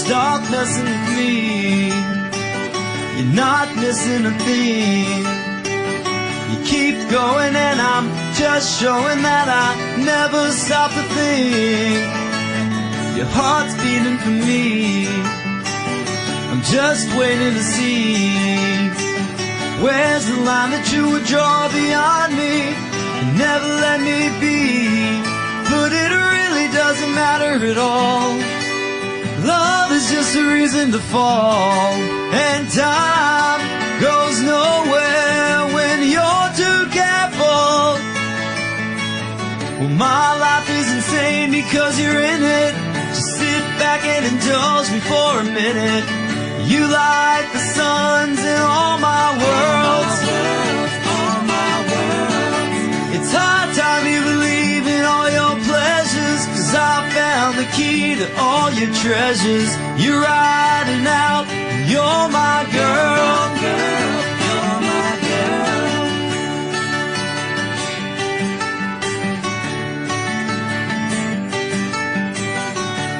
stop messing with me. You're not missing a thing. You keep going and I'm just showing that I never stop to think. Your heart's beating for me. I'm just waiting to see. Where's the line that you would draw beyond me? You never let me be. But it really doesn't matter at all. Love is just a reason to fall. And time goes nowhere when you're too careful. Well, my life is insane because you're in it. Just sit back and indulge me for a minute. You light the suns in all my worlds. It's hard time you believe in all your pleasures, 'cause I found the key to all your treasures. You're riding out, you're my girl. You're my girl.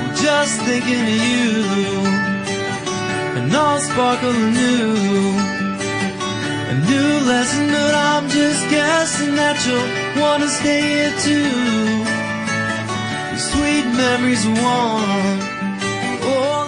Well, just thinking of you, and all sparkle anew. A new lesson, but I'm just guessing that you'll wanna stay here too. Your sweet memories are one. Oh,